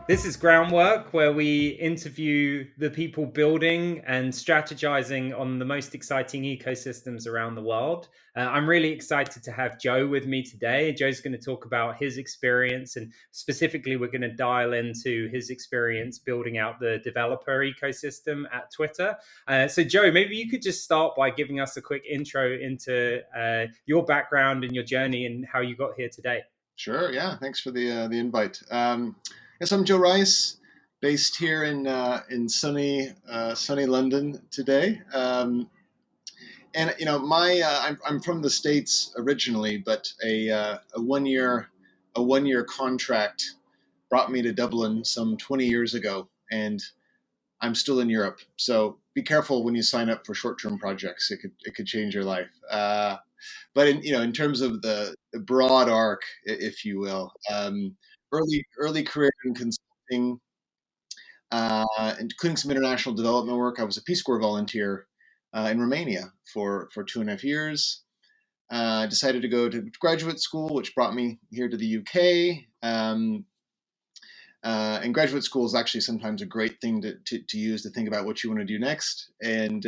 This is Groundwork, where we interview the people building and strategizing on the most exciting ecosystems around the world. I'm really excited to have Joe with me today. Joe's going to talk about his experience, and specifically, we're going to dial into his experience building out the developer ecosystem at Twitter. So, Joe, maybe you could just start by giving us a quick intro into your background and your journey and how you got here today. Sure. Yeah. Thanks for the invite. Yes, I'm Joe Rice, based here in sunny London today. And my I'm from the States originally, but a 1 year contract brought me to Dublin some 20 years ago, and I'm still in Europe. So be careful when you sign up for short-term projects. It could change your life. But in terms of the broad arc, if you will, early career in consulting, including some international development work. I was a Peace Corps volunteer in Romania for 2.5 years. Decided to go to graduate school, which brought me here to the UK. And graduate school is actually sometimes a great thing to use to think about what you want to do next. And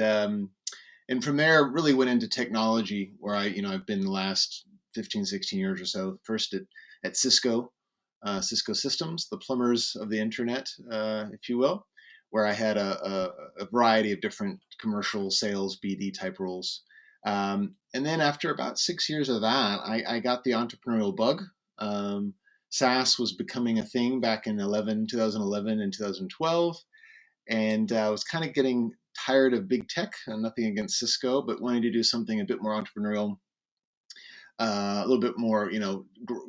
from there, really went into technology, where I've been the last 15, 16 years or so. First at Cisco, Cisco Systems, the plumbers of the internet, if you will, where I had a variety of different commercial sales, BD type roles. And then after about 6 years of that, I got the entrepreneurial bug. SaaS was becoming a thing back in 2011 and 2012. And I was kind of getting tired of big tech, and nothing against Cisco, but wanting to do something a bit more entrepreneurial, a little bit more,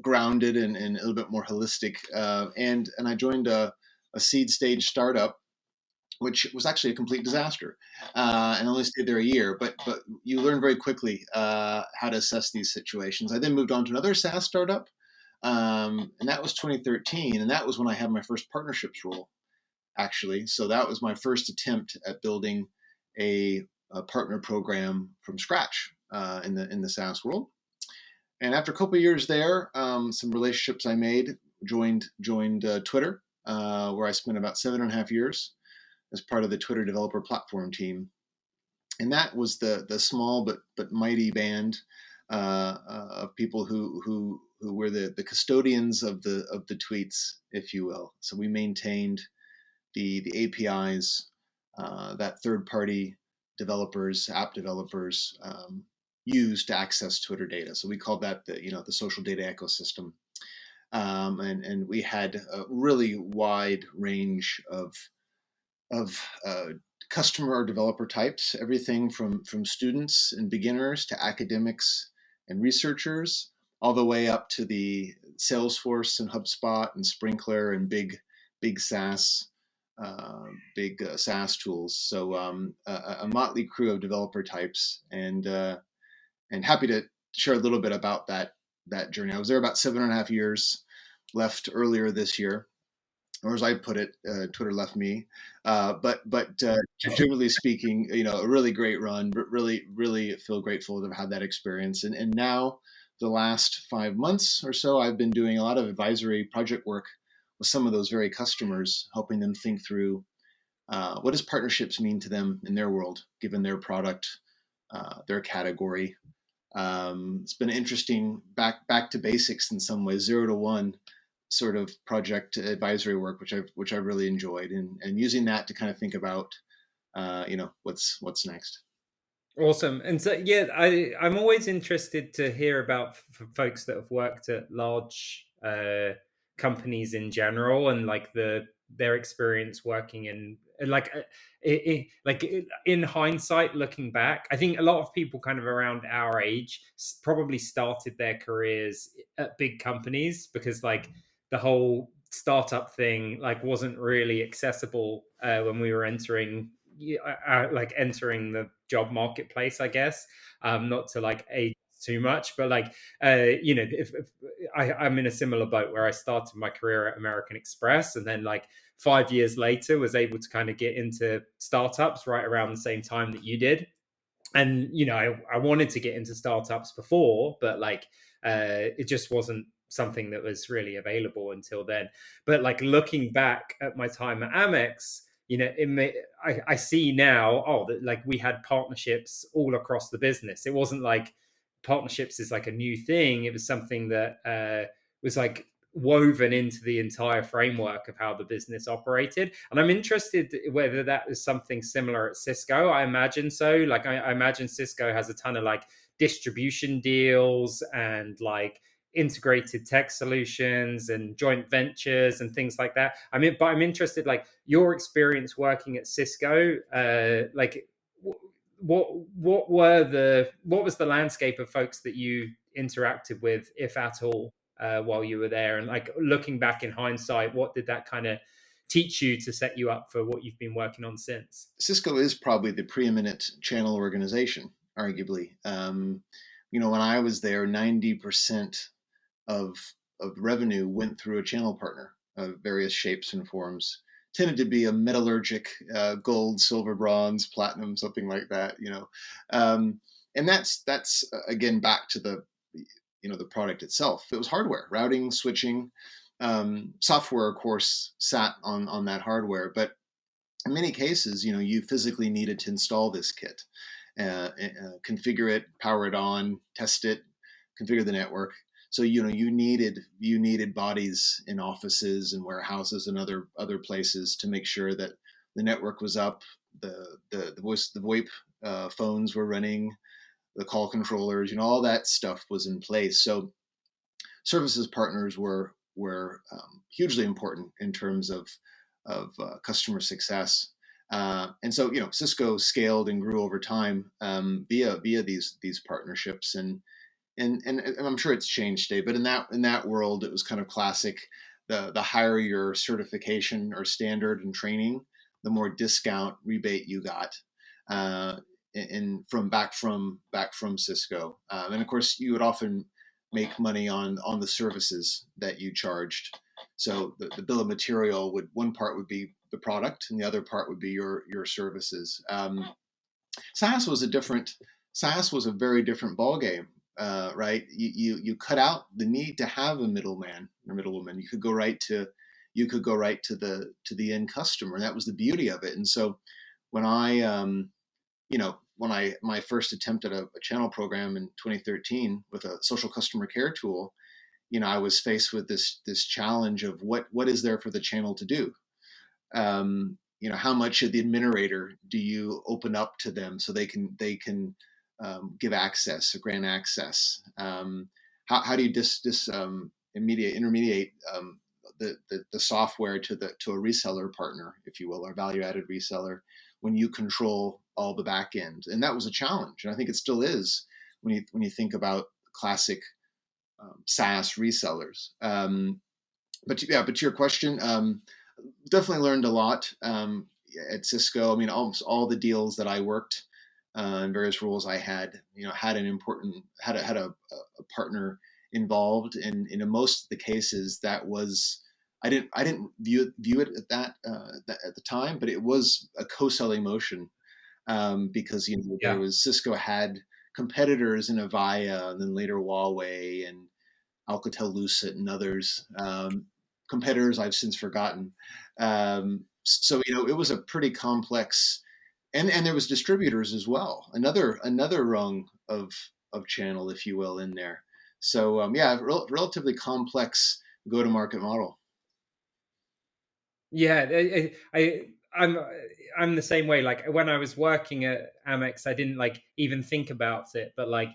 grounded and a little bit more holistic. And I joined a seed stage startup, which was actually a complete disaster, and only stayed there a year. But you learn very quickly how to assess these situations. I then moved on to another SaaS startup, and that was 2013, and that was when I had my first partnerships role, actually. So that was my first attempt at building a partner program from scratch in the SaaS world. And after a couple of years there, some relationships I made, joined Twitter, where I spent about 7.5 years as part of the Twitter developer platform team. And that was the small but mighty band of people who were the custodians of the tweets, if you will. So we maintained the APIs that third party developers, app developers, use to access Twitter data. So we called that the social data ecosystem. And we had a really wide range of customer or developer types, everything from students and beginners to academics and researchers, all the way up to the Salesforce and HubSpot and Sprinkler and big SaaS SaaS tools. So a motley crew of developer types, and happy to share a little bit about that journey. I was there about 7.5 years, left earlier this year, or as I put it, Twitter left me. But generally speaking, a really great run. Really feel grateful to have had that experience. And now, the last 5 months or so, I've been doing a lot of advisory project work with some of those very customers, helping them think through what does partnerships mean to them in their world, given their product, their category. It's been interesting, back to basics in some ways, 0 to 1 sort of project advisory work, which I've really enjoyed, and using that to kind of think about what's next. Awesome. And so, yeah, I'm always interested to hear about folks that have worked at large companies in general, and like their experience working in like in hindsight, looking back. I think a lot of people kind of around our age probably started their careers at big companies because like the whole startup thing like wasn't really accessible when we were like entering the job marketplace, I guess. Not to like age too much, but like if I'm in a similar boat where I started my career at American Express, and then like 5 years later was able to kind of get into startups right around the same time that you did. And I wanted to get into startups before, but like it just wasn't something that was really available until then. But like looking back at my time at Amex, I see now, oh, that like we had partnerships all across the business. It wasn't like partnerships is like a new thing. It was something that was like woven into the entire framework of how the business operated. And I'm interested whether that is something similar at Cisco. I imagine so. Like I imagine Cisco has a ton of like distribution deals and like integrated tech solutions and joint ventures and things like that. I mean, but I'm interested, like your experience working at Cisco, like what was the landscape of folks that you interacted with, if at all, while you were there? And like looking back in hindsight, what did that kind of teach you to set you up for what you've been working on since? Cisco is probably the preeminent channel organization, arguably. When I was there, 90% of revenue went through a channel partner of various shapes and forms. Tended to be a metallurgic, gold, silver, bronze, platinum, something like that. And that's again back to the product itself. It was hardware, routing, switching, software, of course, sat on that hardware, but in many cases, you physically needed to install this kit, configure it, power it on, test it, configure the network. So you needed bodies in offices and warehouses and other places to make sure that the network was up, the VoIP phones were running, the call controllers, all that stuff was in place. So services partners were hugely important in terms of customer success. And so Cisco scaled and grew over time via these partnerships, and I'm sure it's changed today, but in that world, it was kind of classic. The higher your certification or standard and training, the more discount rebate you got, and from Cisco. And of course, you would often make money on the services that you charged. So the bill of material one part would be the product, and the other part would be your services. SaaS was a very different ballgame, right? You cut out the need to have a middleman or middlewoman. You could go right to the end customer, and that was the beauty of it. And so when my first attempt at a channel program in 2013 with a social customer care tool, I was faced with this challenge of what is there for the channel to do. How much of the administrator do you open up to them so they can give access or grant access? How do you intermediate the software to a reseller partner, if you will, or value added reseller, when you control all the back end? And that was a challenge, and I think it still is when you think about classic SaaS resellers. But to your question, definitely learned a lot at Cisco. I mean, almost all the deals that I worked in various roles I had, had a partner involved, and in most of the cases that was. I didn't view it at at the time, but it was a co-selling motion, because there Yeah. was Cisco had competitors in Avaya and then later Huawei and Alcatel-Lucent and others, competitors I've since forgotten. So it was a pretty complex, and there was distributors as well. Another rung of channel, if you will, in there. So relatively complex go-to-market model. Yeah, I'm I'm the same way. Like when I was working at Amex, I didn't like even think about it, but like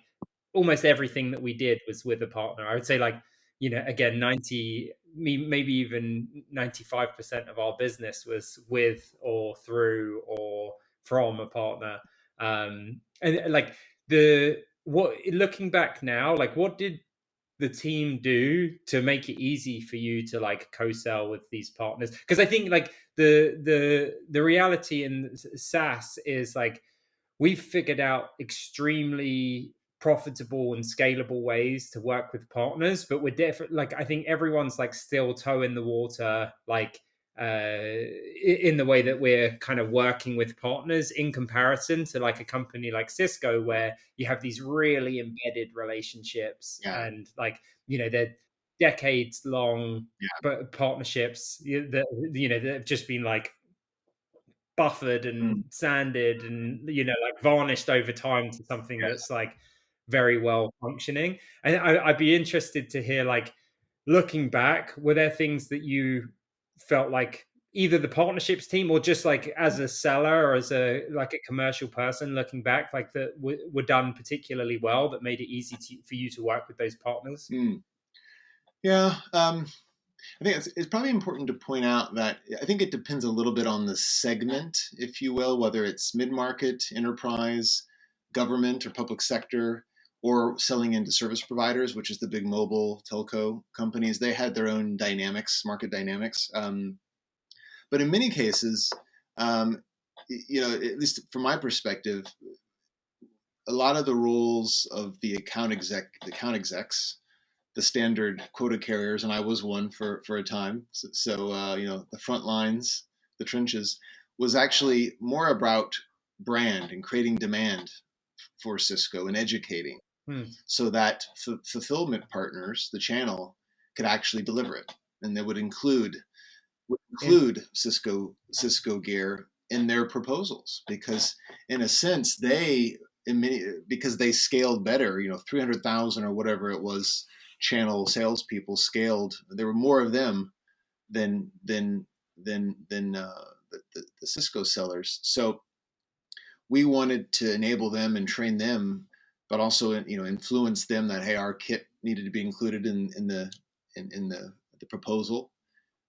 almost everything that we did was with a partner. I would say like, again, maybe even 95% of our business was with or through or from a partner. And like the what looking back now, like what did the team do to make it easy for you to like co-sell with these partners? Because I think like the reality in SaaS is like we've figured out extremely profitable and scalable ways to work with partners, but we're different. Like I think everyone's like still toe in the water, like in the way that we're kind of working with partners in comparison to like a company like Cisco, where you have these really embedded relationships Yeah. and like they're decades long Yeah. partnerships that that have just been like buffered and Mm, sanded and like varnished over time to something yes. that's like very well functioning. And I'd be interested to hear, like, looking back, were there things that you felt like either the partnerships team or just like as a seller or as a like a commercial person looking back, like that were done particularly well that made it easy for you to work with those partners? Mm. Yeah. I think it's probably important to point out that I think it depends a little bit on the segment, if you will, whether it's mid market, enterprise, government, or public sector, or selling into service providers, which is the big mobile telco companies. They had their own dynamics, market dynamics. But in many cases, at least from my perspective, a lot of the roles of the account execs, the standard quota carriers, and I was one for a time. So the front lines, the trenches, was actually more about brand and creating demand for Cisco and educating, Hmm. so that fulfillment partners, the channel, could actually deliver it, and they would In, include Cisco gear in their proposals, because in a sense because they scaled better, 300,000 or whatever it was, channel salespeople scaled. There were more of them than the Cisco sellers. So we wanted to enable them and train them, but also influence them that, hey, our kit needed to be included in the proposal.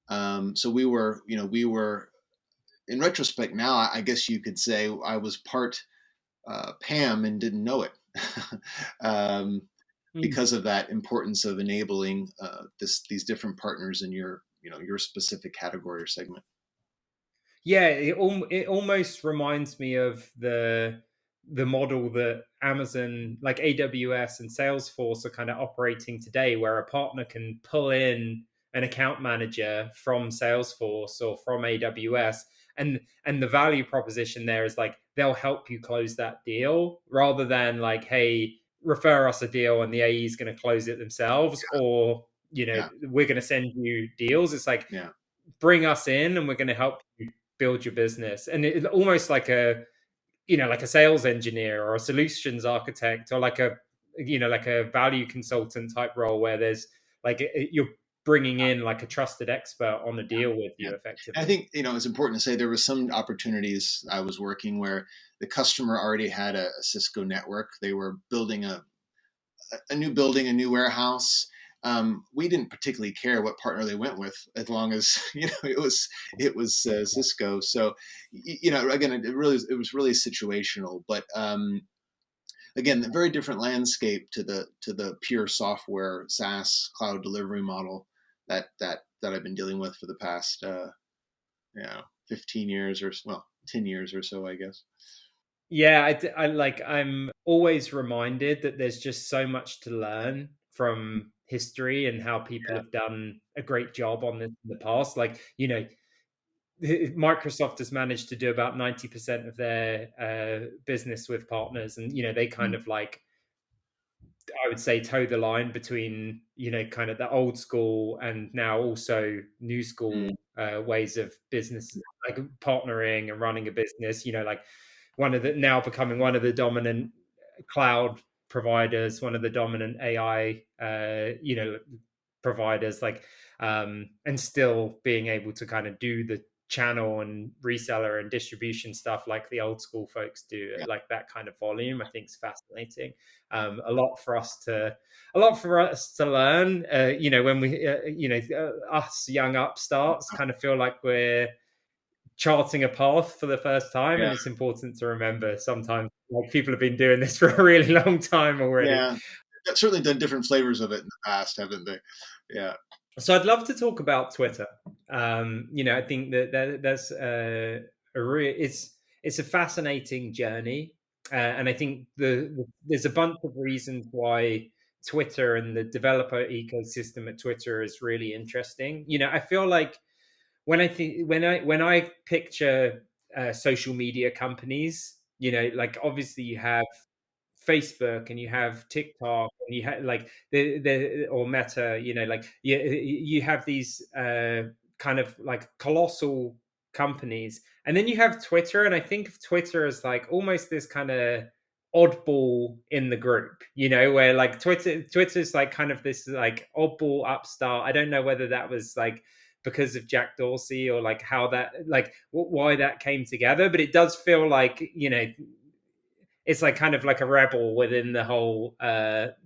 So we were in retrospect now, I guess you could say I was part Pam and didn't know it, um, hmm. because of that importance of enabling these different partners in your specific category or segment. Yeah, it almost reminds me of the model that Amazon, like AWS and Salesforce, are kind of operating today, where a partner can pull in an account manager from Salesforce or from AWS, and the value proposition there is like they'll help you close that deal rather than like, hey, refer us a deal and the AE is going to close it themselves, or Yeah, we're going to send you deals. It's like, yeah, bring us in and we're going to help you build your business. And it's almost like a like a sales engineer or a solutions architect or like a like a value consultant type role where there's like you're bringing in like a trusted expert on the deal with yeah. you And I effectively. think it's important to say there was some opportunities I was working where the customer already had a Cisco network. They were building a new building, a new warehouse. We didn't particularly care what partner they went with, as long as it was Cisco. So again, it was really situational. But again, a very different landscape to the pure software SaaS cloud delivery model that I've been dealing with for the past 15 years, or well, 10 years or so, I guess. Yeah, I'm always reminded that there's just so much to learn from history and how people Yeah. have done a great job on this in the past. Like, Microsoft has managed to do about 90% of their business with partners, and they kind Mm, of like, I would say, toe the line between kind of the old school and now also new mm, school ways of business, like partnering and running a business. Like one of the now becoming one of the dominant cloud providers, one of the dominant AI, providers, like, and still being able to kind of do the channel and reseller and distribution stuff like the old school folks do yeah. at like that kind of volume. I think is fascinating. A lot for us to learn. When we us young upstarts kind of feel like we're charting a path for the first time, Yeah. and it's important to remember sometimes like people have been doing this for a really long time already. Yeah. They've certainly done different flavors of it in the past, haven't they? Yeah. So I'd love to talk about Twitter. I think that's it's a fascinating journey, and I think there's a bunch of reasons why Twitter and the developer ecosystem at Twitter is really interesting. I feel like when I picture social media companies, like obviously you have Facebook and you have TikTok and you have like the or Meta, like you have these kind of like colossal companies, and then you have Twitter, and I think of Twitter as like almost this kind of oddball in the group, where like Twitter's like kind of this like oddball upstart. I don't know whether that was like because of Jack Dorsey or like how that like why that came together, but it does feel like it's like kind of like a rebel within the whole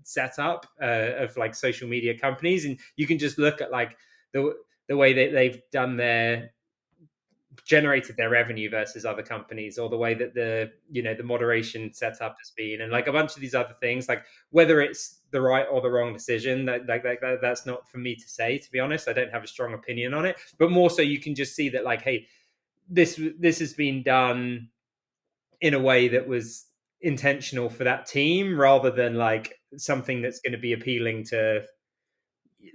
setup of like social media companies, and you can just look at like the way that they've done their generated their revenue versus other companies, or the way that the moderation setup has been, and like a bunch of these other things, like whether it's the right or the wrong decision, that's not for me to say, to be honest. I don't have a strong opinion on it, but more so you can just see that like, hey, this has been done in a way that was intentional for that team, rather than like something that's going to be appealing to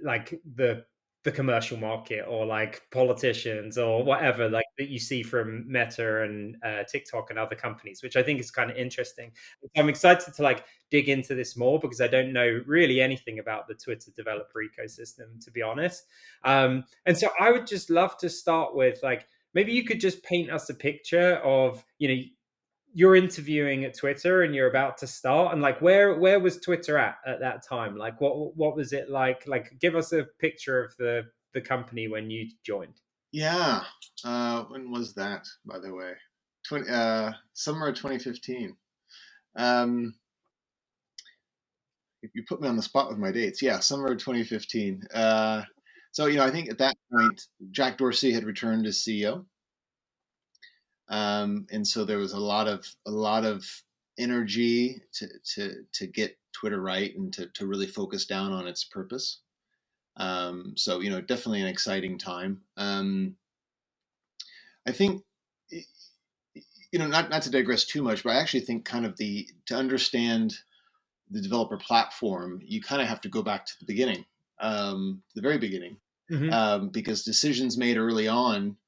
like the commercial market or like politicians or whatever, like that you see from Meta and TikTok and other companies, which I think is kind of interesting. So I'm excited to like dig into this more because I don't know really anything about the Twitter developer ecosystem, to be honest. And so I would just love to start with like, maybe you could just paint us a picture of, you're interviewing at Twitter and you're about to start, and like where was Twitter at that time? Like what was it like? Like give us a picture of the company when you joined. Yeah. When was that, by the way? Summer of 2015. Um, you put me on the spot with my dates. Yeah, summer of 2015. So I think at that point Jack Dorsey had returned as CEO, and so there was a lot of energy to get Twitter right and to really focus down on its purpose. So definitely an exciting time. I think not to digress too much, but I actually think kind of the to understand the developer platform, you kind of have to go back to the beginning, the very beginning, Hmm. because decisions made early on,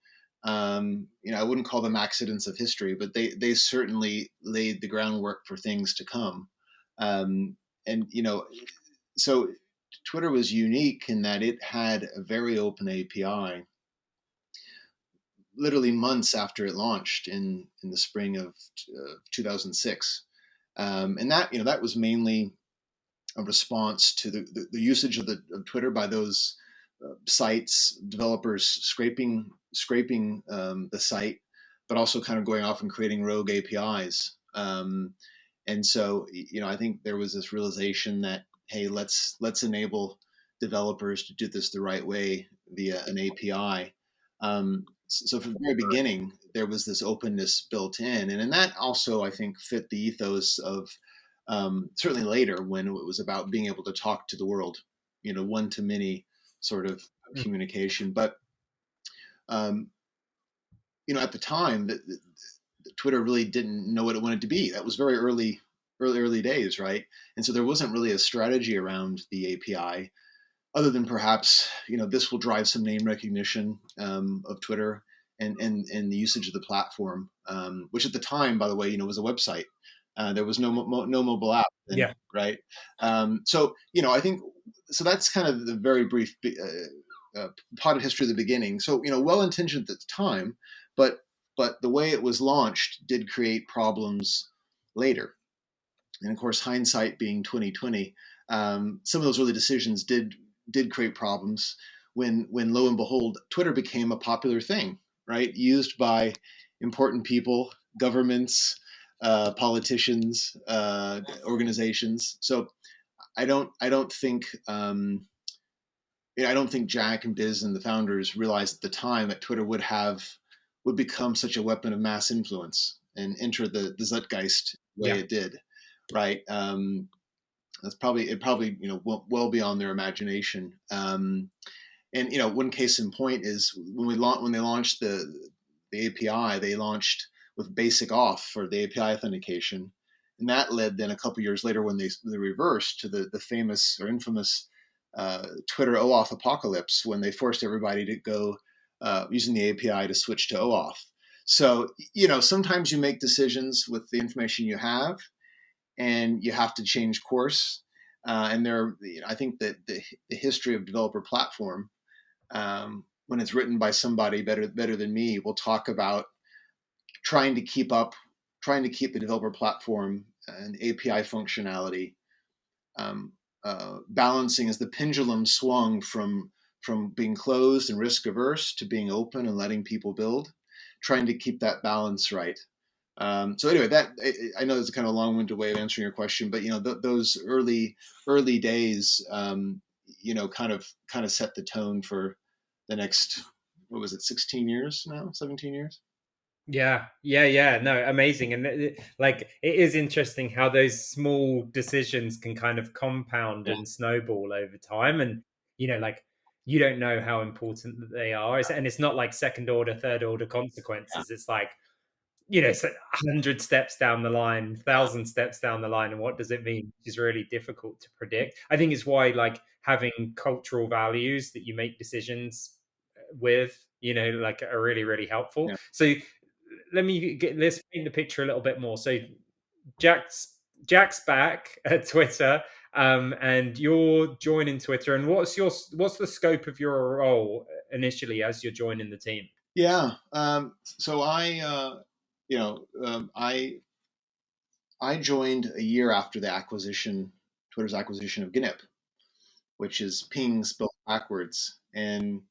I wouldn't call them accidents of history, but they certainly laid the groundwork for things to come. Um, and so Twitter was unique in that it had a very open API literally months after it launched in the spring of 2006, and that was mainly a response to the usage of Twitter by those sites developers scraping the site, but also kind of going off and creating rogue APIs. And so I think there was this realization that, hey, let's enable developers to do this the right way via an API. So from the very beginning, there was this openness built in, and that also I think fit the ethos of certainly later when it was about being able to talk to the world, one to many sort of communication. But um, at the time, Twitter really didn't know what it wanted to be. That was very early days, right? And so there wasn't really a strategy around the API, other than perhaps this will drive some name recognition of Twitter and the usage of the platform, which at the time, by the way, was a website. There was no mobile app then, Yeah. right? So I think so. That's kind of the very brief potted history of the beginning. So well intentioned at the time, but the way it was launched did create problems later. And of course, hindsight being 2020, some of those early decisions did create problems when lo and behold, Twitter became a popular thing, right? Used by important people, governments, politicians, organizations. So I don't think I don't think Jack and Biz and the founders realized at the time that Twitter would become such a weapon of mass influence and enter the zeitgeist the way Yeah. it did, right? That's probably well beyond their imagination. And one case in point is when they launched the API, they launched with basic auth for the API authentication, and that led then a couple years later when they reversed to the famous or infamous Twitter OAuth apocalypse when they forced everybody to go using the API to switch to OAuth. So sometimes you make decisions with the information you have, and you have to change course. And there, I think that the history of developer platform, when it's written by somebody better than me, will talk about trying to keep up, trying to keep the developer platform and API functionality balancing as the pendulum swung from being closed and risk averse to being open and letting people build, trying to keep that balance right. So anyway, that I know it's kind of a long-winded way of answering your question, but those early days, kind of set the tone for the next, what was it, 16 years now, 17 years. Yeah, yeah, yeah. No, amazing. And like it is interesting how those small decisions can kind of compound Yeah, and snowball over time. And like you don't know how important that they are. And it's not like second order, third order yeah, consequences. It's like it's 100 steps down the line, 1,000 steps down the line, and what does it mean? Is really difficult to predict. I think it's why like having cultural values that you make decisions with, like are really, really helpful. yeah. So let's paint the picture a little bit more. So Jack's back at Twitter, and you're joining Twitter. And what's the scope of your role initially as you're joining the team? Yeah. So you know, um, I I joined a year after Twitter's acquisition of GNIP, which is ping spelled backwards. And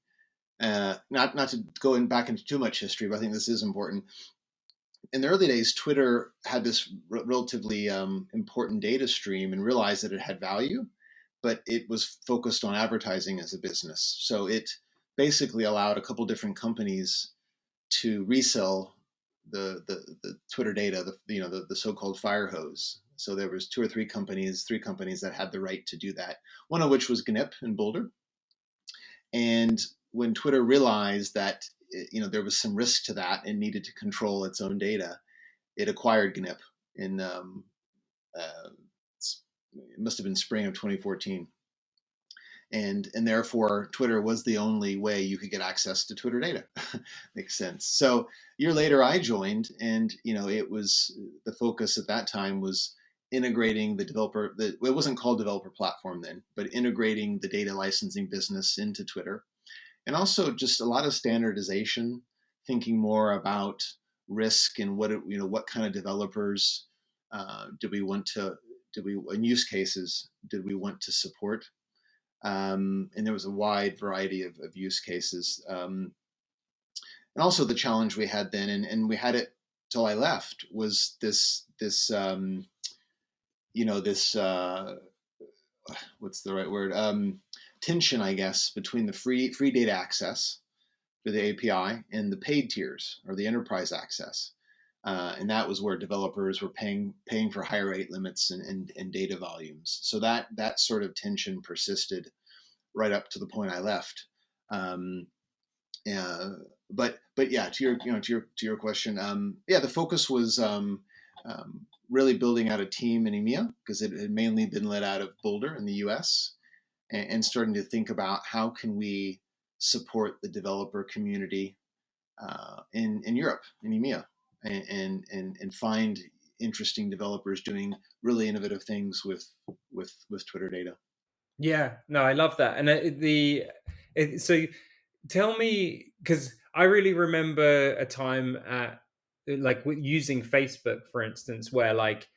not to go back into too much history, but I think this is important. In the early days, Twitter had this relatively important data stream and realized that it had value, but it was focused on advertising as a business. So it basically allowed a couple different companies to resell the Twitter data, the so-called fire hose. So there was three companies that had the right to do that. One of which was GNIP in Boulder. And when Twitter realized that there was some risk to that and needed to control its own data, it acquired GNIP in uh, it must have been spring of 2014. And therefore Twitter was the only way you could get access to Twitter data. Makes sense. So a year later, I joined, and it was the focus at that time was integrating the developer. It wasn't called developer platform then, but integrating the data licensing business into Twitter, and also just a lot of standardization, thinking more about risk and what kind of developers do we want to do we in use cases did we want to support, and there was a wide variety of use cases. And also the challenge we had then, and we had it till I left, was this this what's the right word, tension, I guess, between the free data access for the API and the paid tiers or the enterprise access. And that was where developers were paying for higher rate limits and data volumes. So that sort of tension persisted right up to the point I left. Um, uh, but yeah, to your question, yeah, the focus was really building out a team in EMEA because it had mainly been led out of Boulder in the US, and starting to think about how can we support the developer community in Europe, in EMEA, and find interesting developers doing really innovative things with Twitter data. Yeah, no, I love that. And so tell me, because I really remember a time at like using Facebook, for instance, where like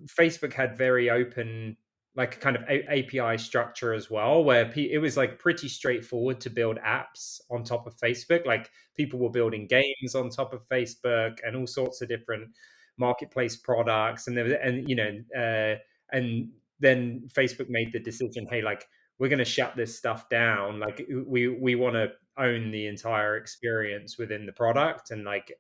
Facebook had very open, like kind of API structure as well, where it was like pretty straightforward to build apps on top of Facebook. Like people were building games on top of Facebook and all sorts of different marketplace products, and there was, and then Facebook made the decision, hey, like we're going to shut this stuff down. Like we want to own the entire experience within the product, and like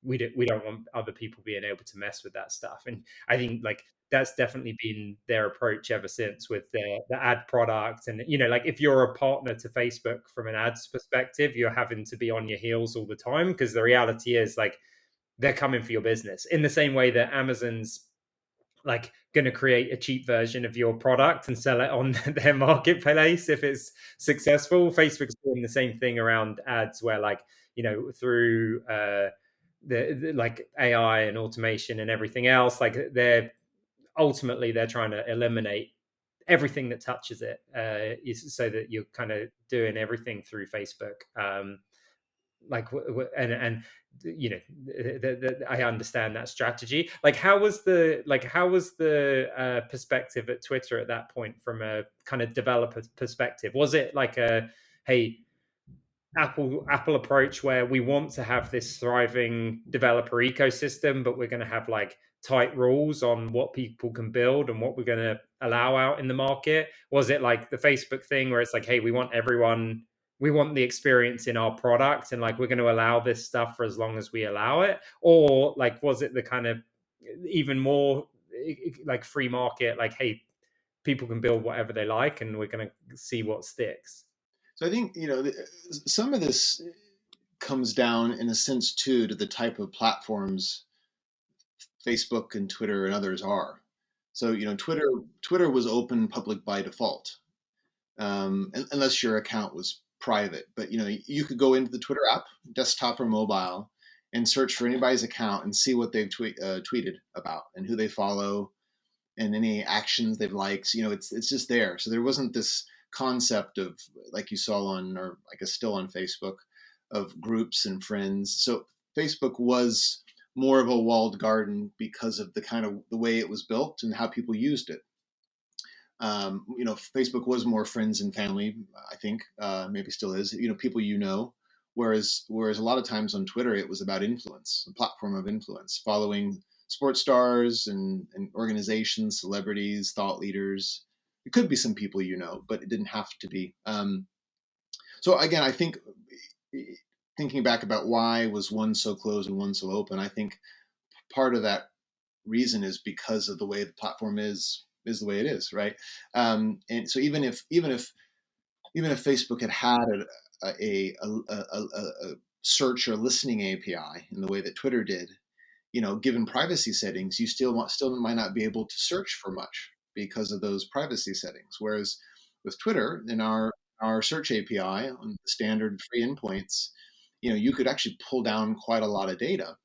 we don't want other people being able to mess with that stuff. And I think like that's definitely been their approach ever since with the ad product. And like if you're a partner to Facebook from an ads perspective, you're having to be on your heels all the time, because the reality is like they're coming for your business in the same way that Amazon's like going to create a cheap version of your product and sell it on their marketplace if it's successful. Facebook's doing the same thing around ads, where like through the like AI and automation and everything else, like they're ultimately they're trying to eliminate everything that touches it, so that you're kind of doing everything through Facebook. Like and you know, I understand that strategy. Like how was the perspective at Twitter at that point from a kind of developer perspective? Was it like a, hey, Apple approach where we want to have this thriving developer ecosystem, but we're going to have like tight rules on what people can build and what we're going to allow out in the market? Was it like the Facebook thing where it's like, hey, we want the experience in our product, and like we're going to allow this stuff for as long as we allow it? Or like was it the kind of even more like free market, like, hey, people can build whatever they like and we're going to see what sticks? So I think, some of this comes down in a sense too to the type of platforms Facebook and Twitter and others are. So, Twitter was open public by default, unless your account was private. But you could go into the Twitter app, desktop or mobile, and search for anybody's account and see what they've tweeted about and who they follow and any actions they've liked. It's just there. So there wasn't this concept of, like you saw on, or I guess still on Facebook, of groups and friends. So Facebook was more of a walled garden because of the kind of the way it was built and how people used it. Facebook was more friends and family, I think, maybe still is, people whereas a lot of times on Twitter, it was about influence, a platform of influence, following sports stars and organizations, celebrities, thought leaders. It could be some people, but it didn't have to be. So again, I think thinking back about why was one so closed and one so open, I think part of that reason is because of the way the platform is the way it is, right? And so even if Facebook had a search or listening API in the way that Twitter did, given privacy settings, you still might not be able to search for much because of those privacy settings. Whereas with Twitter, in our search API on the standard free endpoints, you could actually pull down quite a lot of data.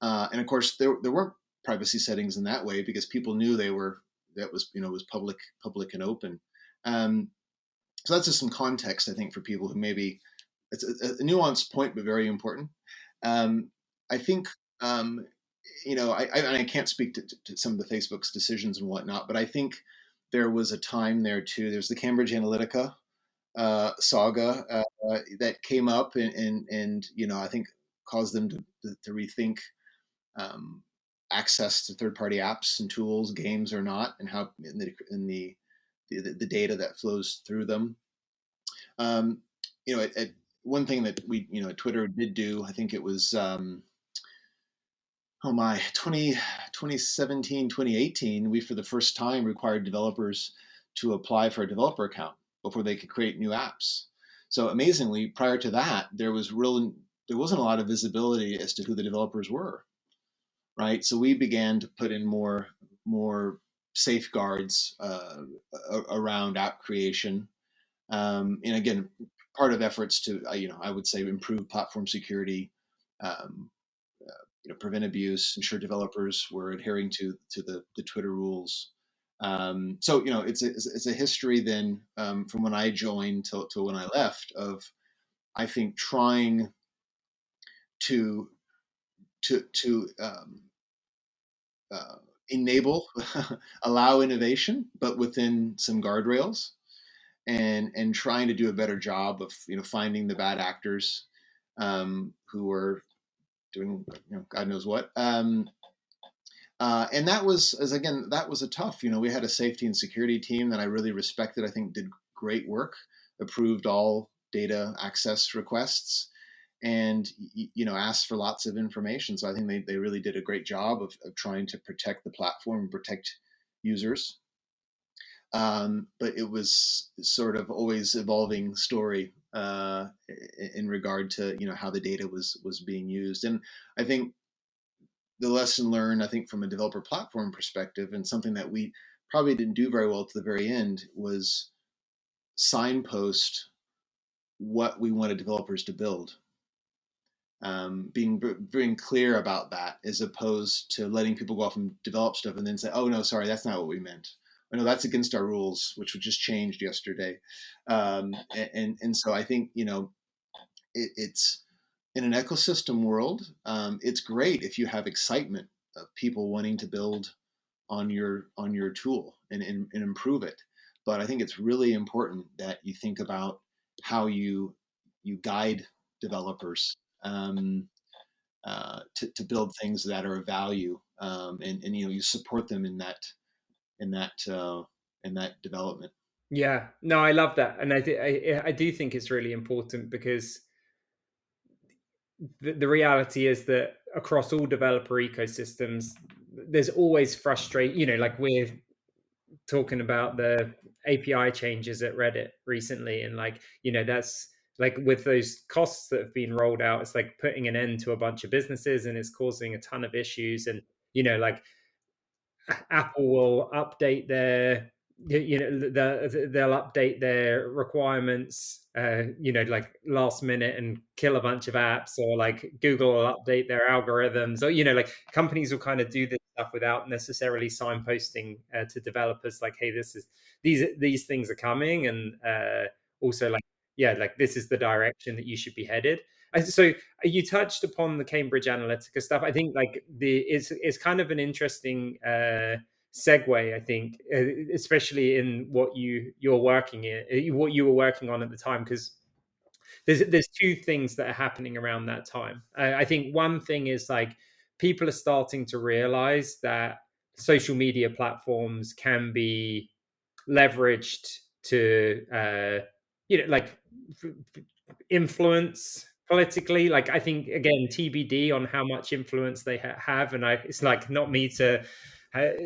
And of course, there weren't privacy settings in that way because people knew that was public and open. Um, so that's just some context, I think, for people who maybe it's a nuanced point, but very important. I think, I can't speak to some of the Facebook's decisions and whatnot, but I think there was a time there too. There's the Cambridge Analytica saga that came up, and I think caused them to rethink um, access to third-party apps and tools, games or not, and how in the data that flows through them. Um, one thing that we, Twitter did do, I think it was, oh my, 2017, 2018, we for the first time required developers to apply for a developer account before they could create new apps. So amazingly, prior to that, there wasn't a lot of visibility as to who the developers were, right? So we began to put in more safeguards around app creation, and again, part of efforts to I would say improve platform security, um, prevent abuse, ensure developers were adhering to the Twitter rules. So it's a history then, from when I joined till when I left, of I think trying to to uh, enable allow innovation, but within some guardrails, and trying to do a better job of finding the bad actors, who were doing God knows what. And that was, as again, that was a tough. We had a safety and security team that I really respected. I think did great work, approved all data access requests, and asked for lots of information. So I think they really did a great job of trying to protect the platform and protect users. But it was sort of always evolving story in regard to how the data was being used. And I think the lesson learned, I think, from a developer platform perspective, and something that we probably didn't do very well to the very end, was signpost what we wanted developers to build. being clear about that, as opposed to letting people go off and develop stuff and then say, "Oh no, sorry, that's not what we meant." I know that's against our rules, which were just changed yesterday. And so I think, it's in an ecosystem world. It's great if you have excitement of people wanting to build on your tool and improve it. But I think it's really important that you think about how you guide developers, to build things that are of value, and you support them in that uh, in that development. Yeah, no, I love that, and I do think it's really important because the reality is that across all developer ecosystems, there's always frustrate. Like we're talking about the API changes at Reddit recently, and that's like with those costs that have been rolled out, it's like putting an end to a bunch of businesses, and it's causing a ton of issues, and like Apple will update their they'll update their requirements like last minute and kill a bunch of apps, or like Google will update their algorithms, or like companies will kind of do this stuff without necessarily signposting to developers like, hey, these things are coming, and also like, yeah, like this is the direction that you should be headed. So you touched upon the Cambridge Analytica stuff. I think like it's kind of an interesting segue. I think, especially in you're working in, what you were working on at the time, because there's two things that are happening around that time. I think one thing is like people are starting to realize that social media platforms can be leveraged to like influence politically. Like I think again TBD on how much influence they have, and it's like not me to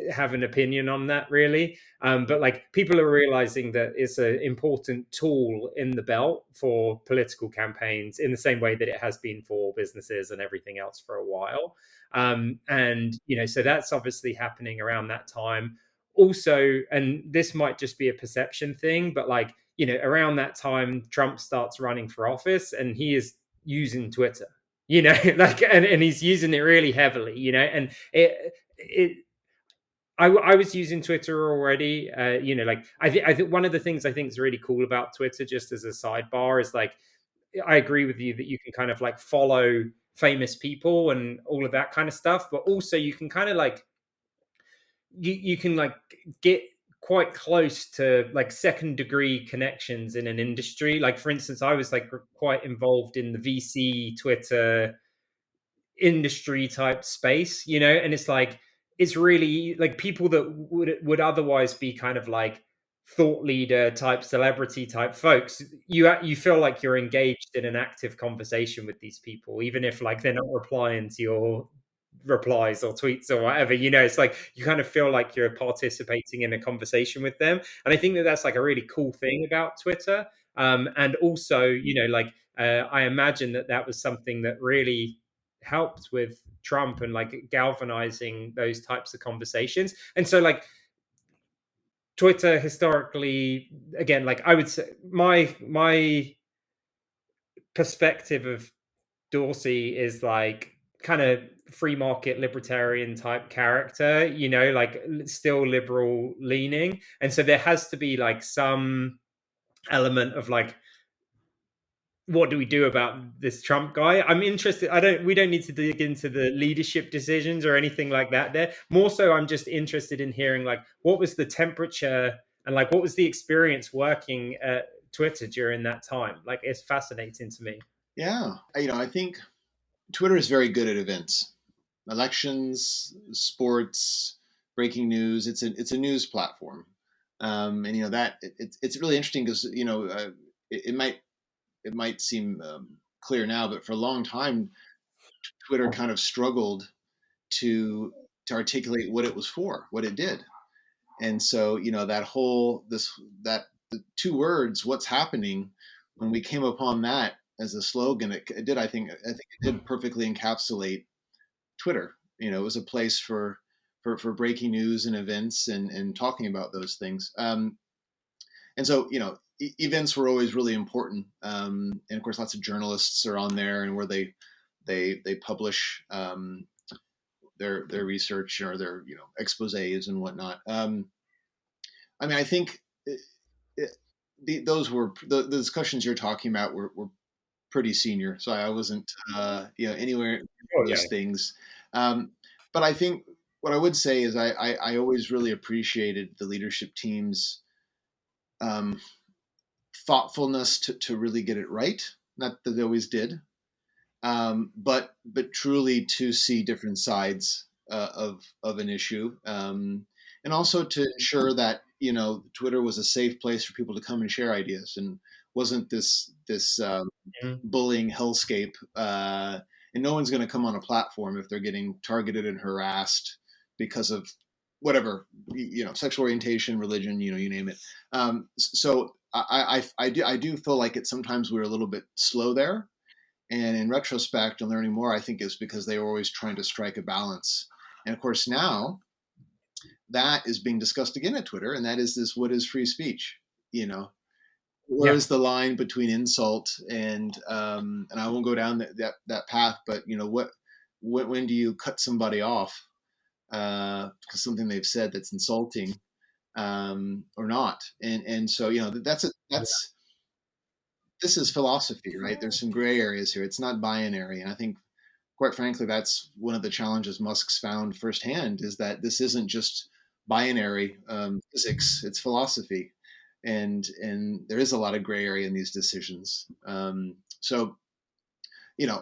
have an opinion on that really, but like people are realizing that it's an important tool in the belt for political campaigns in the same way that it has been for businesses and everything else for a while. And so that's obviously happening around that time also, and this might just be a perception thing, but like around that time Trump starts running for office, and he is using Twitter, like, and he's using it really heavily, and it I was using Twitter already. Like I think one of the things I think is really cool about Twitter, just as a sidebar, is like I agree with you that you can kind of like follow famous people and all of that kind of stuff, but also you can kind of like you can like get quite close to like second degree connections in an industry. Like for instance, I was like quite involved in the VC Twitter industry type space, and it's like it's really like people that would otherwise be kind of like thought leader type celebrity type folks. You feel like you're engaged in an active conversation with these people, even if like they're not replying to your replies or tweets or whatever. It's like you kind of feel like you're participating in a conversation with them, and I think that that's like a really cool thing about Twitter. And also, like I imagine that that was something that really helped with Trump and like galvanizing those types of conversations. And so like Twitter historically, again, like I would say my perspective of Dorsey is like kind of free market libertarian type character, like still liberal leaning. And so there has to be like some element of like, what do we do about this Trump guy? I'm interested. We don't need to dig into the leadership decisions or anything like that there. More so, I'm just interested in hearing like what was the temperature and like what was the experience working at Twitter during that time? Like it's fascinating to me. Yeah, I think Twitter is very good at events, elections, sports, breaking news. It's a news platform, and that it's really interesting because it might seem clear now, but for a long time, Twitter kind of struggled to to articulate what it was for, what it did. And so, that whole this that the two words, "what's happening," when we came upon that as a slogan, it did. I think it did perfectly encapsulate Twitter. It was a place for breaking news and events and talking about those things. And so, events were always really important. And of course, lots of journalists are on there, and where they They publish their research or their exposés and whatnot. I mean, I think it, those were the discussions you're talking about were pretty senior, so I wasn't anywhere near Oh yeah. those things. Um, but I think what I would say is I always really appreciated the leadership team's um, thoughtfulness to really get it right. Not that they always did, but truly to see different sides of an issue, and also to ensure that Twitter was a safe place for people to come and share ideas, and wasn't this Mhm. bullying hellscape. And no one's going to come on a platform if they're getting targeted and harassed because of whatever, sexual orientation, religion, you name it. So I do feel like it sometimes we were a little bit slow there, and in retrospect and learning more, I think it's because they were always trying to strike a balance. And of course, now that is being discussed again at Twitter, and that is this: what is free speech? You know, where Yeah. is the line between insult and I won't go down that path, but when do you cut somebody off because something they've said that's insulting, or not? And so that's this is philosophy, right? There's some gray areas here. It's not binary, and I think quite frankly, that's one of the challenges Musk's found firsthand is that this isn't just binary physics; it's philosophy, and there is a lot of gray area in these decisions. So,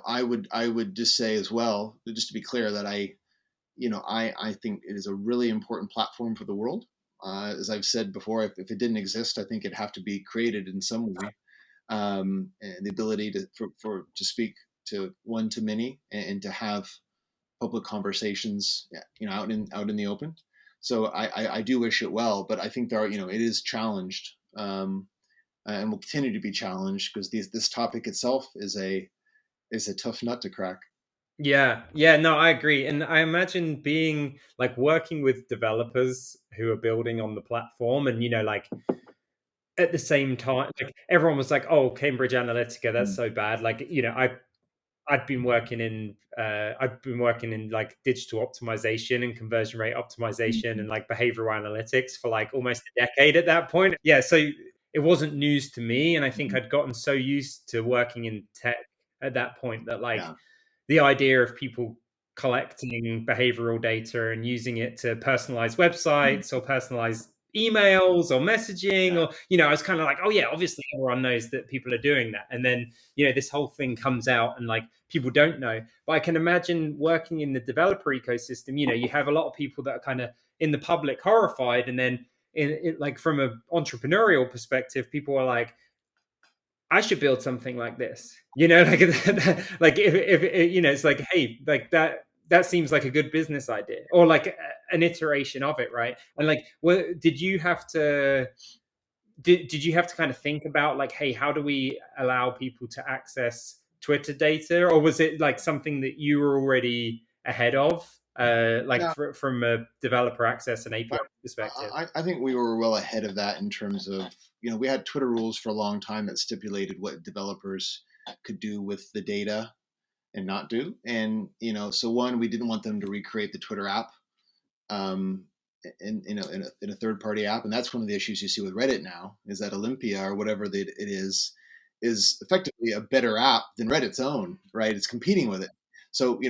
I would just say as well, just to be clear, that I think it is a really important platform for the world. As I've said before, if it didn't exist, I think it'd have to be created in some way, and the ability to speak to one to many, and to have public conversations, out in the open. So I do wish it well, but I think it is challenged, and will continue to be challenged because this topic itself is a tough nut to crack. Yeah, yeah, no, I agree. And I imagine being like working with developers who are building on the platform and, like at the same time, like everyone was like, oh, Cambridge Analytica, that's Mm. so bad. Like, I've been working in like digital optimization and conversion rate optimization Mm. and like behavioral analytics for like almost a decade at that point. Yeah, so it wasn't news to me. And I think Mm. I'd gotten so used to working in tech at that point that like Yeah. the idea of people collecting behavioral data and using it to personalize Mm. websites or personalize emails or messaging, Yeah. or I was kind of like, oh yeah, obviously everyone knows that people are doing that. And then this whole thing comes out and like people don't know. But I can imagine working in the developer ecosystem, you have a lot of people that are kind of in the public horrified, and then like from an entrepreneurial perspective, people are like, I should build something like this. Like like if it's like, hey, like that seems like a good business idea, or like an iteration of it, right? And like, did you have to did you have to kind of think about like, hey, how do we allow people to access Twitter data, or was it like something that you were already ahead of, like Yeah. from a developer access and API perspective? I think we were well ahead of that in terms of, we had Twitter rules for a long time that stipulated what developers could do with the data and not do. And, so one, we didn't want them to recreate the Twitter app, um, in a third party app. And that's one of the issues you see with Reddit now, is that Olympia or whatever it is effectively a better app than Reddit's own, right? It's competing with it. So,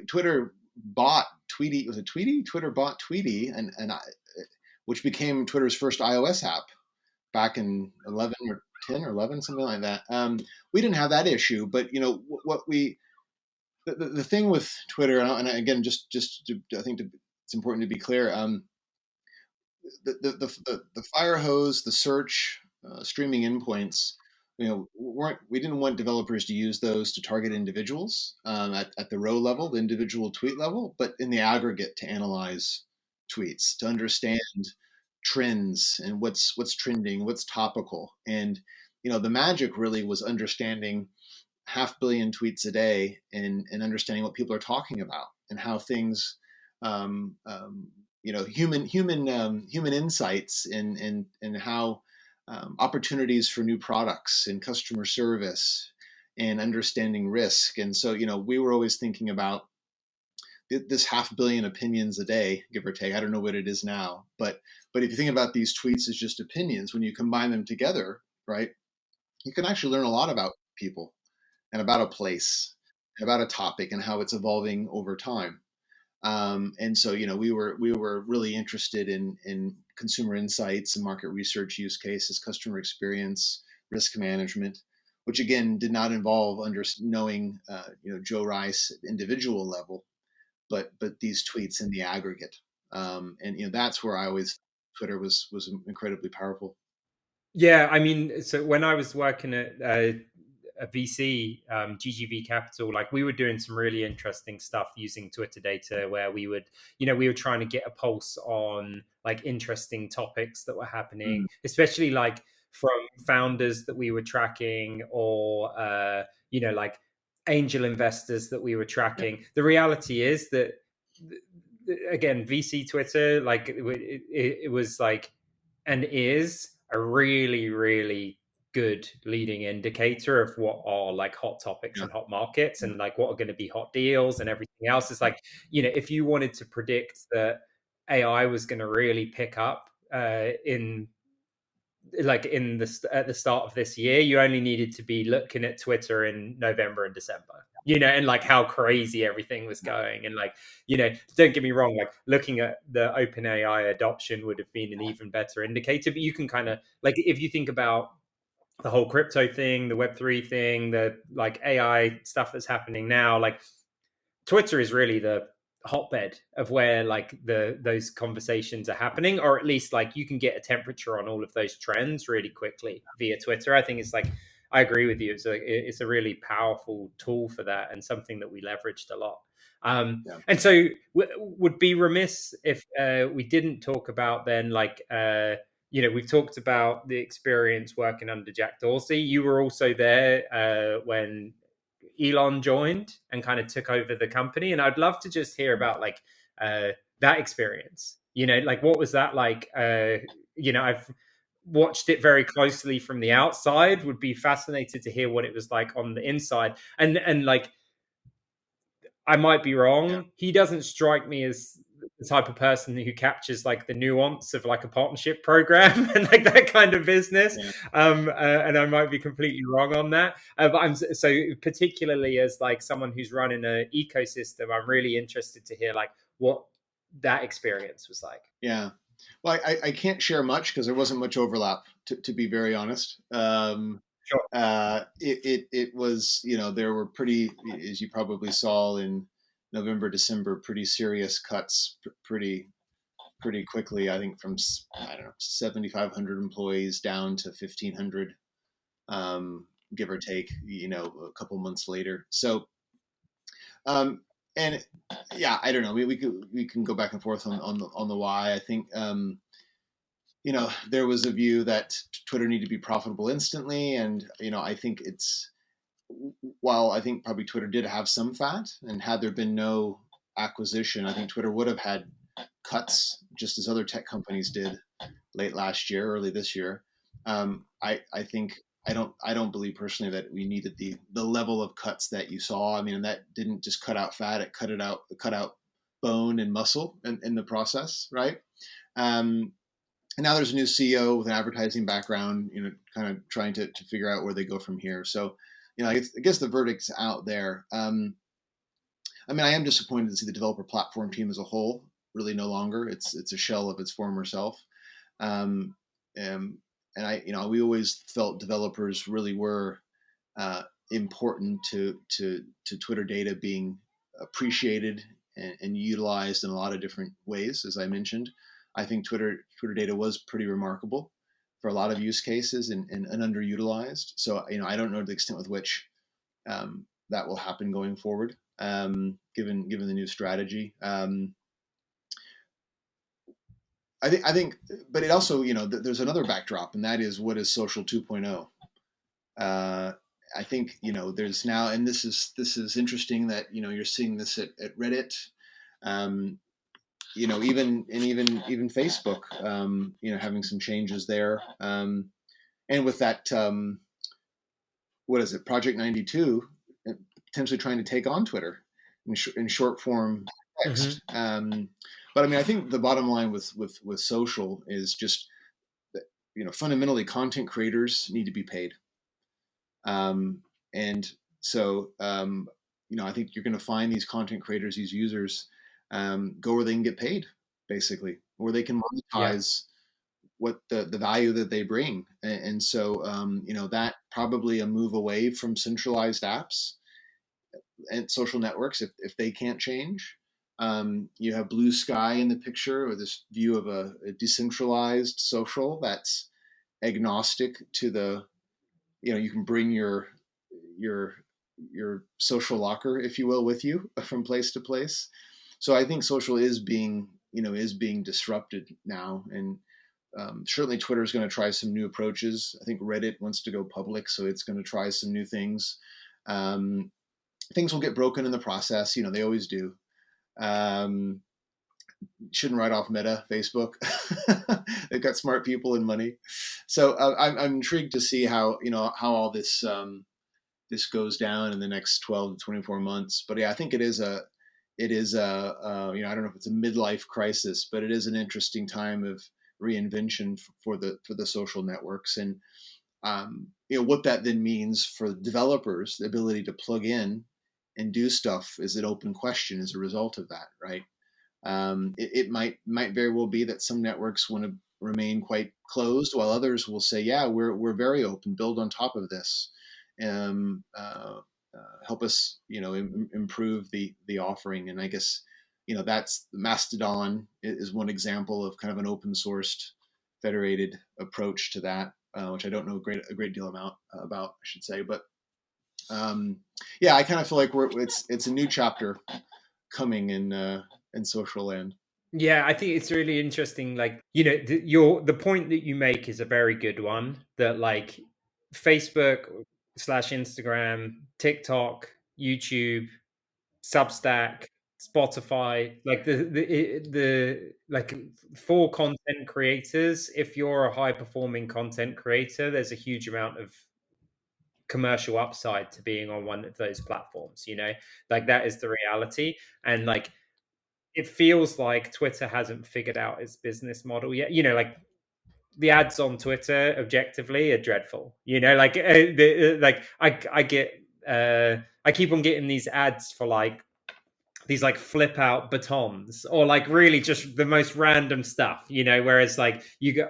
Twitter bought Tweety. Was it Tweety? Twitter bought Tweety, which became Twitter's first iOS app back in 11 or 10 or 11, something like that. We didn't have that issue, but what we the thing with Twitter, and again, just I think it's important to be clear. The fire hose, the search, streaming endpoints, we didn't want developers to use those to target individuals, at the row level, the individual tweet level, but in the aggregate to analyze tweets, to understand trends and what's trending, what's topical. And the magic really was understanding half billion tweets a day, and understanding what people are talking about and how things, um, um, human insights, and how, opportunities for new products and customer service and understanding risk. And so, we were always thinking about this 500,000,000 opinions a day, give or take. I don't know what it is now, but if you think about these tweets as just opinions, when you combine them together, right, you can actually learn a lot about people and about a place, and about a topic, and how it's evolving over time. And so, we were really interested in consumer insights and market research use cases, customer experience, risk management, which again did not involve under knowing Joe Rice at individual level, but these tweets in the aggregate. And that's where I always Twitter was incredibly powerful. Yeah, I mean, so when I was working at a VC, GGV Capital, like we were doing some really interesting stuff using Twitter data, where we were trying to get a pulse on like interesting topics that were happening, Mm, especially like from founders that we were tracking, or like angel investors that we were yeah, tracking. The reality is that again, VC Twitter, like it was like and is a really, really good leading indicator of what are like hot topics yeah, and hot markets, yeah, and like what are going to be hot deals and everything else. It's like, if you wanted to predict that AI was going to really pick up in like at the start of this year, you only needed to be looking at Twitter in November and December, and like how crazy everything was going. And like, don't get me wrong, like looking at the open AI adoption would have been an even better indicator. But you can kind of like, if you think about the whole crypto thing, the Web3 thing, the like AI stuff that's happening now, like Twitter is really the hotbed of where like those conversations are happening, or at least like you can get a temperature on all of those trends really quickly via Twitter. I think it's like, I agree with you. It's a really powerful tool for that, and something that we leveraged a lot. yeah, And so would be remiss if we didn't talk about then like we've talked about the experience working under Jack Dorsey. You were also there when Elon joined and kind of took over the company. And I'd love to just hear about like uh, that experience. Like what was that like? I've watched it very closely from the outside. Would be fascinated to hear what it was like on the inside. And like I might be yeah, wrong. He doesn't strike me as the type of person who captures like the nuance of like a partnership program and like that kind of business. yeah. And I might be completely wrong on that. But I'm so particularly as like someone who's running an ecosystem, I'm really interested to hear like what that experience was like. Yeah. Well, I can't share much because there wasn't much overlap, to be very honest. Sure. It was, there were pretty, as you probably saw in November, December, pretty serious cuts, pretty quickly. I think from, I don't know, 7,500 employees down to 1,500, give or take, a couple months later. So, um, and yeah, I don't know. We can go back and forth on the why. I think there was a view that Twitter needed to be profitable instantly, and I think it's while I think probably Twitter did have some fat, and had there been no acquisition, I think Twitter would have had cuts just as other tech companies did late last year, early this year. I think I don't believe personally that we needed the level of cuts that you saw. I mean, and that didn't just cut out fat; it cut out bone and muscle in the process, right? Um, and now there's a new CEO with an advertising background, kind of trying to figure out where they go from here. So, I guess the verdict's out there. I mean, I am disappointed to see the developer platform team as a whole really no longer. It's a shell of its former self. Um, and, and we always felt developers really were uh, important to Twitter data being appreciated and utilized in a lot of different ways. As I mentioned, I think Twitter data was pretty remarkable for a lot of use cases and underutilized. So I don't know the extent with which that will happen going forward, given the new strategy. I think, but it also there's another backdrop, and that is what is social 2.0. Uh, I think there's now, and this is interesting that you're seeing this at Reddit, um, even Facebook, having some changes there, and with that what is it, Project 92, potentially trying to take on Twitter in short form Hmm. text. But I mean, I think the bottom line with social is just that, fundamentally content creators need to be paid. Um, and so, I think you're going to find these content creators, these users, go where they can get paid, basically, where they can Yeah. monetize what the value that they bring. And so, that probably a move away from centralized apps and social networks if they can't change. You have blue sky in the picture, or this view of a decentralized social that's agnostic to the, you can bring your your social locker, if you will, with you from place to place. So I think social is being disrupted now, and certainly Twitter is going to try some new approaches. I think Reddit wants to go public, so it's going to try some new things. Um, Things will get broken in the process. They always do. Um, shouldn't write off Meta, Facebook. They've got smart people and money. So I'm intrigued to see how all this goes down in the next 12 to 24 months. But yeah, I think it is a I don't know if it's a midlife crisis, but it is an interesting time of reinvention for the social networks. And what that then means for developers, the ability to plug in and do stuff is an open question as a result of that, right? It might very well be that some networks want to remain quite closed, while others will say, "Yeah, we're very open. Build on top of this, um, help us, improve the offering." And I guess, that's Mastodon is one example of kind of an open sourced federated approach to that, which I don't know a great deal about, I should say. But um, yeah, I kind of feel like it's a new chapter coming in social land. Yeah, I think it's really interesting. Like, the point that you make is a very good one. That like Facebook slash Instagram, TikTok, YouTube, Substack, Spotify, like the like for content creators. If you're a high performing content creator, there's a huge amount of commercial upside to being on one of those platforms. Like that is the reality, and like it feels like Twitter hasn't figured out its business model yet. Like the ads on Twitter objectively are dreadful. Like I get I keep on getting these ads for like these like flip out batons or like really just the most random stuff, whereas like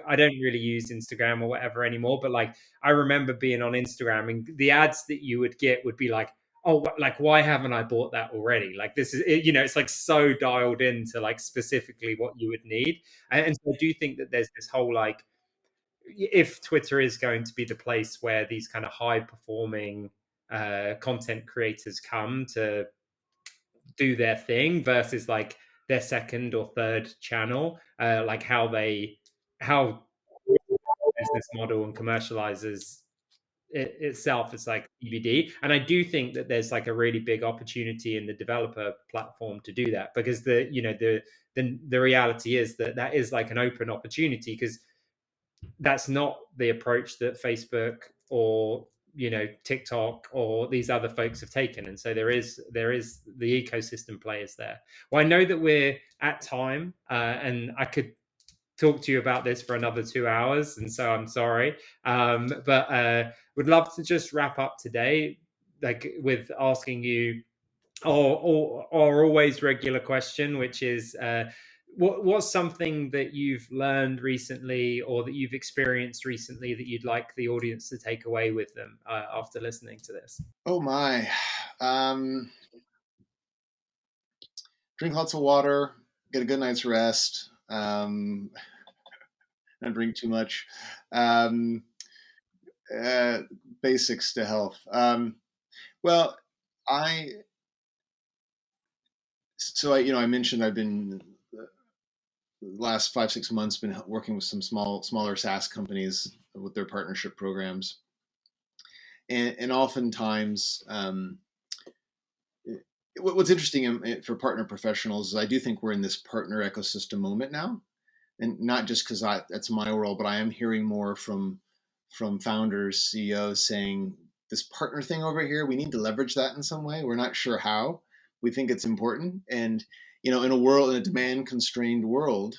I don't really use Instagram or whatever anymore, but like I remember being on Instagram and the ads that you would get would be like, oh, like why haven't I bought that already? Like this is it's like so dialed into like specifically what you would need. And so I do think that there's this whole like, if Twitter is going to be the place where these kind of high performing content creators come to do their thing versus like their second or third channel, like how business model and commercializes itself is like EBD. And I do think that there's like a really big opportunity in the developer platform to do that, because the reality is that that is like an open opportunity, because that's not the approach that Facebook or TikTok or these other folks have taken. And so there is the ecosystem players there. Well, I know that we're at time, and I could talk to you about this for another 2 hours, and so I'm sorry, but would love to just wrap up today, like with asking you or always regular question, which is what's something that you've learned recently or that you've experienced recently that you'd like the audience to take away with them after listening to this? Oh my. Um, Drink lots of water, get a good night's rest, not drink too much. Um, uh, Basics to health. Well, I I mentioned I've been the last 5 6 months been working with some smaller SaaS companies with their partnership programs, and oftentimes, what's interesting for partner professionals is I do think we're in this partner ecosystem moment now, and not just because that's my role, but I am hearing more from founders, CEOs saying this partner thing over here. We need to leverage that in some way. We're not sure how. We think it's important. And, in a demand constrained world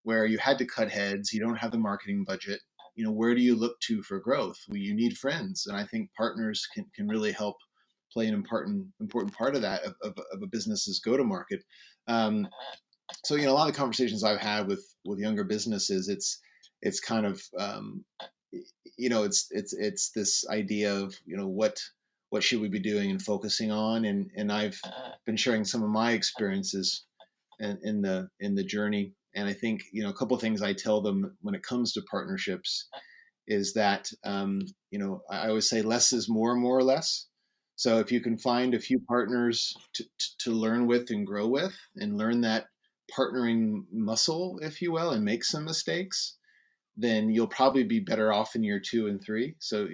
where you had to cut heads, you don't have the marketing budget, where do you look to for growth? Well, you need friends. And I think partners can really help play an important part of that, of a business's go to market. So a lot of the conversations I've had with younger businesses, it's kind of it's this idea of what should we be doing and focusing on, and I've been sharing some of my experiences in the journey. And I think a couple of things I tell them when it comes to partnerships is that I always say less is more or less. So if you can find a few partners to learn with and grow with, and learn that partnering muscle, if you will, and make some mistakes, then you'll probably be better off in year 2 and 3. So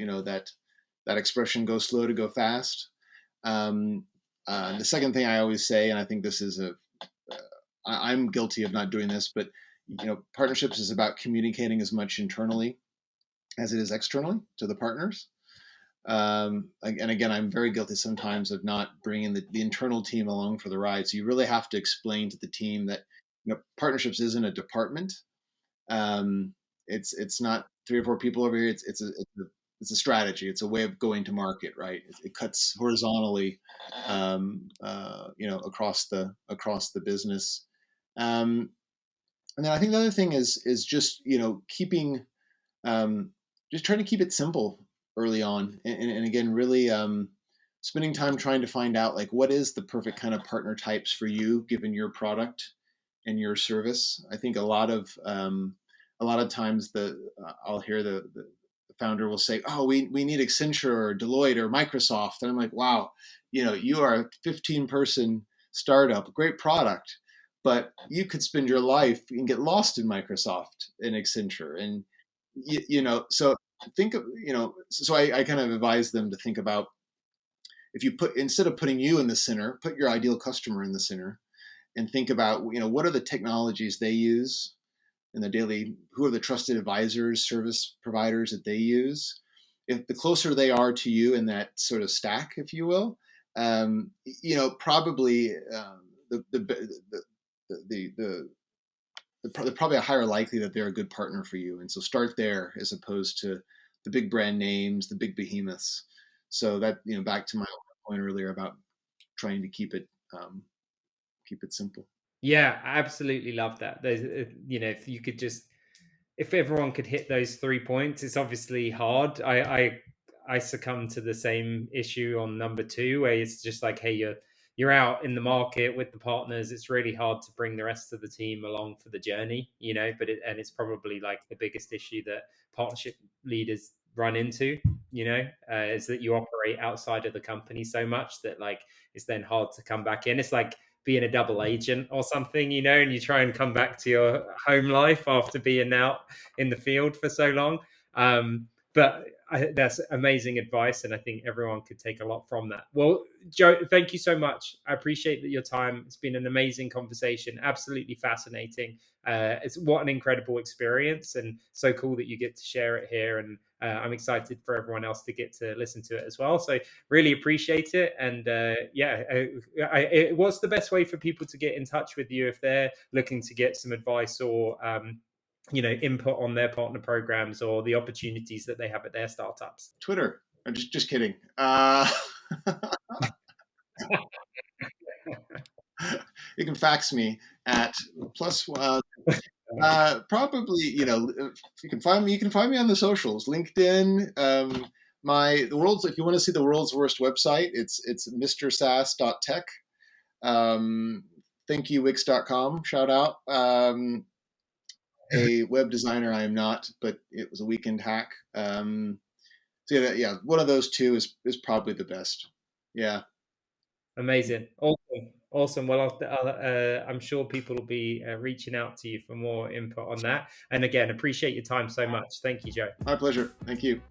that expression, go slow to go fast. The second thing I always say, and I think this is I'm guilty of not doing this, but partnerships is about communicating as much internally as it is externally to the partners. And again, I'm very guilty sometimes of not bringing the internal team along for the ride. So you really have to explain to the team that partnerships isn't a department. It's not 3 or 4 people over here. It's a strategy. It's a way of going to market, right? It cuts horizontally, across the business. And then I think the other thing is just keeping just trying to keep it simple early on, and again, really spending time trying to find out like what is the perfect kind of partner types for you given your product and your service. I think a lot of times I'll hear the founder will say, "Oh, we need Accenture or Deloitte or Microsoft," and I'm like, "Wow, you are a 15-person startup, great product, but you could spend your life and get lost in Microsoft and Accenture." And so think of so I kind of advise them to think about, if you instead of putting you in the center, put your ideal customer in the center, and think about what are the technologies they use in the daily, who are the trusted advisors, service providers that they use. If the closer they are to you in that sort of stack, if you will, probably the they're probably a higher likely that they're a good partner for you. And so start there as opposed to the big brand names, the big behemoths. So that, back to my point earlier about trying to keep it simple. Yeah, I absolutely love that. There's, if you could just, if everyone could hit those 3 points, it's obviously hard. I succumb to the same issue on number 2, where it's just like, hey, you're out in the market with the partners. It's really hard to bring the rest of the team along for the journey, But it's probably like the biggest issue that partnership leaders run into, is that you operate outside of the company so much that like it's then hard to come back in. It's like being a double agent or something, and you try and come back to your home life after being out in the field for so long. But that's amazing advice, and I think everyone could take a lot from that. Well, Joe, thank you so much. I appreciate your time. It's been an amazing conversation, absolutely fascinating. It's what an incredible experience, and so cool that you get to share it here. And I'm excited for everyone else to get to listen to it as well. So really appreciate it. And what's the best way for people to get in touch with you if they're looking to get some advice or input on their partner programs or the opportunities that they have at their startups? Twitter. I'm just kidding. You can fax me at plus probably you can find me. You can find me on the socials, LinkedIn. The world's, if you want to see the world's worst website, it's mrsas.tech. Thank you Wix.com. Shout out. A web designer I am not, but it was a weekend hack. So yeah, one of those two is probably the best. Yeah. Amazing. Awesome. Well, I'm sure people will be reaching out to you for more input on that. And again, appreciate your time so much. Thank you, Joe. My pleasure. Thank you.